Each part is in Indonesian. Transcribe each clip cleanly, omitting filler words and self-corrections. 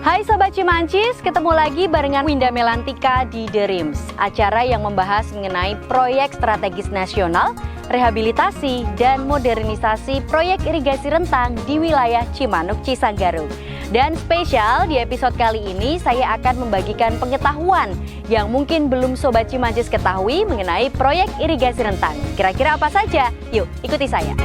Hai Sobat Cimancis, ketemu lagi barengan Winda Melantika di The Rims, acara yang membahas mengenai proyek strategis nasional, rehabilitasi, dan modernisasi proyek irigasi rentang di wilayah Cimanuk, Cisanggarung. Dan spesial di episode kali ini saya akan membagikan pengetahuan yang mungkin belum Sobat Cimancis ketahui mengenai proyek irigasi rentang. Kira-kira apa saja? Yuk, ikuti saya.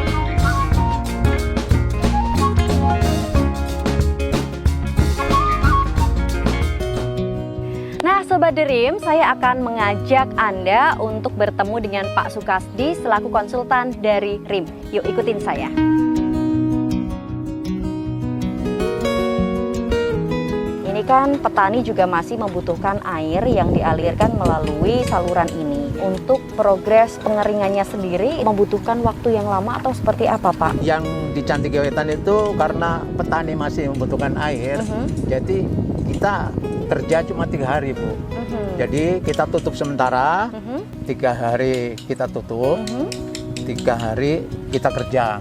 Nah Sobat The Rims, saya akan mengajak Anda untuk bertemu dengan Pak Sukasdi selaku konsultan dari RIM. Yuk ikutin saya. Ini kan petani juga masih membutuhkan air yang dialirkan melalui saluran ini. Untuk progres pengeringannya sendiri membutuhkan waktu yang lama atau seperti apa Pak? Yang di Cantik Wetan itu karena petani masih membutuhkan air, jadi kita kerja cuma 3 hari Bu. Jadi kita tutup sementara, 3 hari kita tutup, 3 hari kita kerja.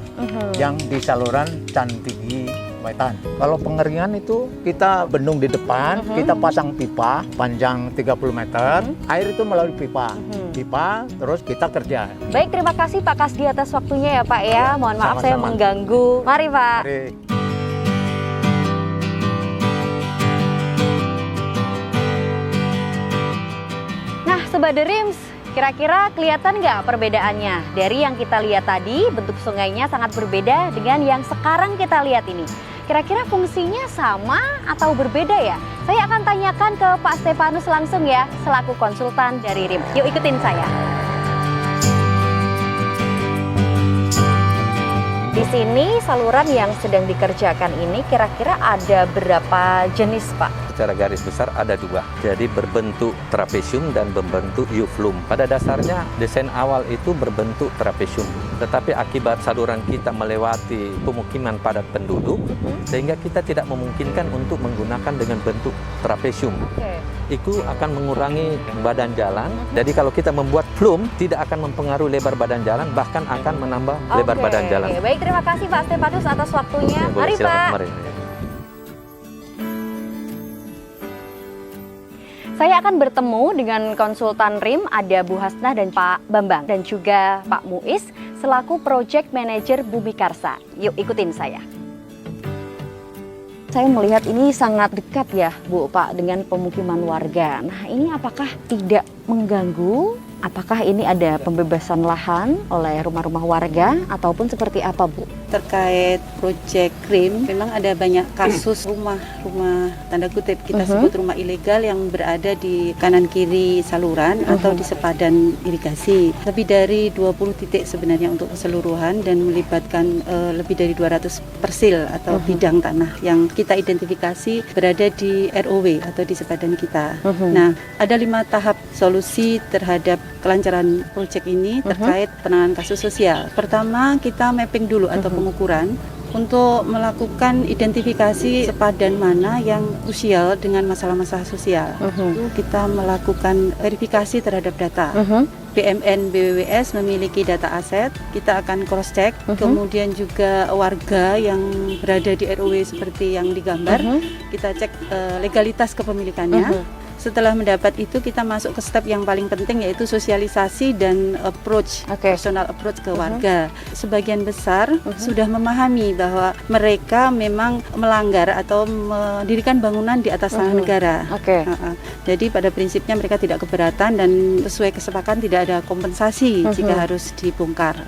Yang di saluran Cantigi Wetan. Kalau pengeringan itu kita bendung di depan, kita pasang pipa panjang 30 meter, air itu melalui pipa. Pipa, terus kita kerja. Baik, terima kasih Pak Kasdi atas waktunya ya Pak ya. Mohon maaf sama-sama. saya mengganggu. Mari Pak. Mari. Nah Sobat The Rims, kira-kira kelihatan nggak perbedaannya? Dari yang kita lihat tadi, bentuk sungainya sangat berbeda dengan yang sekarang kita lihat ini. Kira-kira fungsinya sama atau berbeda ya? Saya akan tanyakan ke Pak Stefanus langsung ya, selaku konsultan dari RIM. Yuk ikutin saya. Di sini saluran yang sedang dikerjakan ini kira-kira ada berapa jenis Pak? Secara garis besar ada 2, jadi berbentuk trapesium dan berbentuk euflum. Pada dasarnya desain awal itu berbentuk trapesium, tetapi akibat saluran kita melewati pemukiman padat penduduk, sehingga kita tidak memungkinkan untuk menggunakan dengan bentuk trapesium. Itu akan mengurangi badan jalan. Jadi kalau kita membuat flum, tidak akan mempengaruhi lebar badan jalan, bahkan akan menambah lebar badan jalan. Baik, terima kasih Pak Stefanus atas waktunya. Ya, Mari silakan, Pak. mari. Saya akan bertemu dengan konsultan RIM, ada Bu Hasnah dan Pak Bambang, dan juga Pak Muiz selaku Project Manager Bumi Karsa. Yuk ikutin saya. Saya melihat ini sangat dekat ya Bu Pak dengan pemukiman warga. Nah ini apakah tidak mengganggu? Apakah ini ada pembebasan lahan oleh rumah-rumah warga ataupun seperti apa Bu? Terkait proyek RIM, memang ada banyak kasus rumah-rumah tanda kutip kita sebut rumah ilegal yang berada di kanan kiri saluran atau di sepadan irigasi. Lebih dari 20 titik sebenarnya untuk keseluruhan dan melibatkan lebih dari 200 persil atau bidang tanah yang kita identifikasi berada di ROW atau di sepadan kita. Nah, ada 5 tahap solusi terhadap kelancaran proyek ini terkait penanganan kasus sosial. Pertama, kita mapping dulu atau pengukuran untuk melakukan identifikasi sepadan mana yang krusial dengan masalah-masalah sosial. Itu kita melakukan verifikasi terhadap data. BMN BWWS memiliki data aset, kita akan cross check, kemudian juga warga yang berada di ROW seperti yang digambar, kita cek legalitas kepemilikannya. Setelah mendapat itu kita masuk ke step yang paling penting yaitu sosialisasi dan approach, personal approach ke warga. Sebagian besar sudah memahami bahwa mereka memang melanggar atau mendirikan bangunan di atas tanah negara. Jadi pada prinsipnya mereka tidak keberatan dan sesuai kesepakatan tidak ada kompensasi jika harus dibongkar.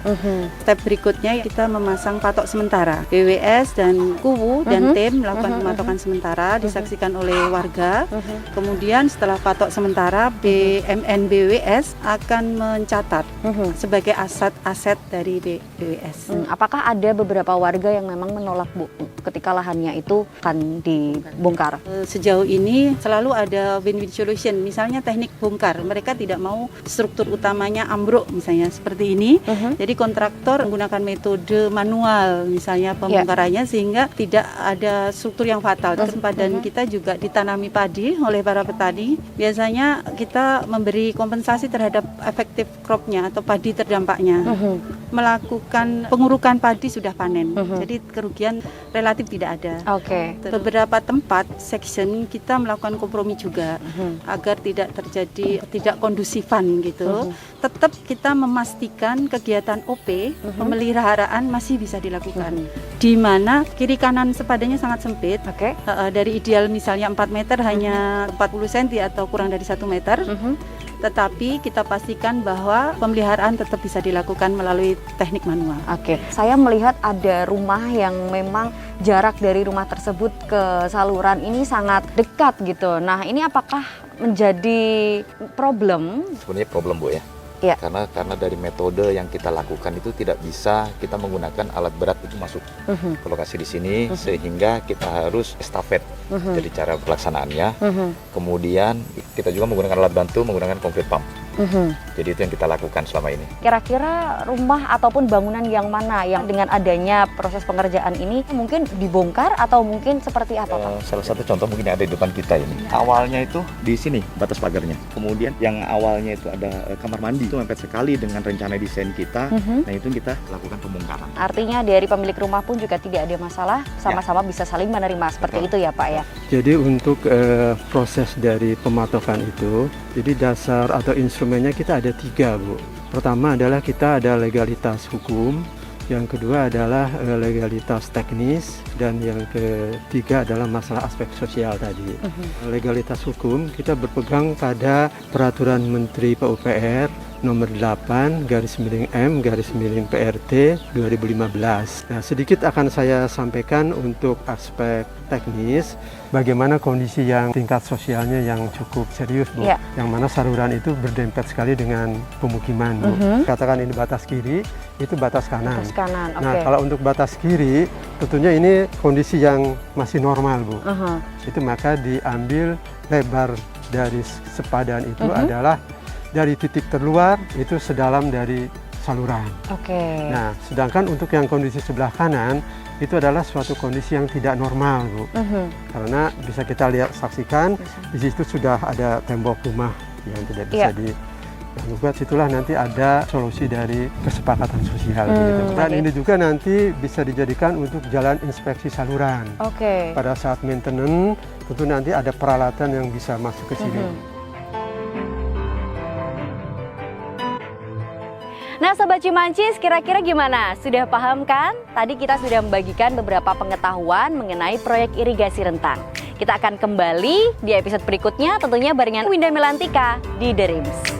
Step berikutnya kita memasang patok sementara. BWS dan KUWU dan tim melakukan pematokan sementara disaksikan oleh warga. Kemudian setelah patok sementara, BMN BWS akan mencatat sebagai aset dari BWS. Apakah ada beberapa warga yang memang menolak Bu ketika lahannya itu akan dibongkar? Sejauh ini selalu ada win-win solution. Misalnya teknik bongkar, mereka tidak mau struktur utamanya ambruk misalnya seperti ini. Jadi kontraktor menggunakan metode manual misalnya pembongkarannya sehingga tidak ada struktur yang fatal. Sempadan kita juga ditanami padi oleh para petani. Biasanya kita memberi kompensasi terhadap efektif cropnya atau padi terdampaknya. melakukan pengurukan padi sudah panen. Jadi kerugian relatif tidak ada. Oke. Beberapa tempat section kita melakukan kompromi juga agar tidak terjadi tidak kondusifan gitu. Tetap kita memastikan kegiatan OP pemeliharaan masih bisa dilakukan. Di mana kiri kanan sepadannya sangat sempit. Oke. Dari ideal misalnya 4 meter hanya 40 cm atau kurang dari 1 meter. Tetapi kita pastikan bahwa pemeliharaan tetap bisa dilakukan melalui teknik manual. Oke, saya melihat ada rumah yang memang jarak dari rumah tersebut ke saluran ini sangat dekat gitu. Nah, ini apakah menjadi problem? Sebenarnya problem, Bu, ya. Iya. Karena dari metode yang kita lakukan itu tidak bisa kita menggunakan alat berat itu masuk ke lokasi di sini, sehingga kita harus estafet. Jadi cara pelaksanaannya. Kemudian kita juga menggunakan alat bantu, menggunakan concrete pump. Jadi itu yang kita lakukan selama ini. Kira-kira rumah ataupun bangunan yang mana yang dengan adanya proses pengerjaan ini mungkin dibongkar atau mungkin seperti apa, Pak? Salah satu contoh mungkin yang ada di depan kita ini. Awalnya itu di sini batas pagarnya. Kemudian yang awalnya itu ada kamar mandi, itu mepet sekali dengan rencana desain kita. Nah, itu kita lakukan pembongkaran. Artinya dari pemilik rumah pun juga tidak ada masalah, sama-sama bisa saling menerima seperti itu ya, Pak ya. Jadi untuk proses dari pematokan itu, jadi dasar atau instrumennya kita ada 3, Bu. Pertama adalah kita ada legalitas hukum, yang kedua adalah legalitas teknis, dan yang ketiga adalah masalah aspek sosial tadi. Legalitas hukum kita berpegang pada Peraturan Menteri PUPR nomor 8/M/PRT 2015. Nah, sedikit akan saya sampaikan untuk aspek teknis, bagaimana kondisi yang tingkat sosialnya yang cukup serius, Bu. Ya. Yang mana saluran itu berdempet sekali dengan pemukiman, Bu. Katakan ini batas kiri, itu batas kanan. Batas kanan, oke. Nah, kalau untuk batas kiri, tentunya ini kondisi yang masih normal, Bu. Itu maka diambil lebar dari sepadan itu adalah dari titik terluar itu sedalam dari saluran. Oke. Nah, sedangkan untuk yang kondisi sebelah kanan itu adalah suatu kondisi yang tidak normal, Bu. Karena bisa kita lihat saksikan di situ sudah ada tembok rumah yang tidak bisa dibuat. Situlah nanti ada solusi dari kesepakatan sosial gitu. Dan ini juga nanti bisa dijadikan untuk jalan inspeksi saluran. Oke. Pada saat maintenance tentu nanti ada peralatan yang bisa masuk ke sini. Nah, Sobat Cimancis, kira-kira gimana? Sudah paham kan? Tadi kita sudah membagikan beberapa pengetahuan mengenai proyek irigasi rentang. Kita akan kembali di episode berikutnya tentunya barengan Winda Melantika di The Rims.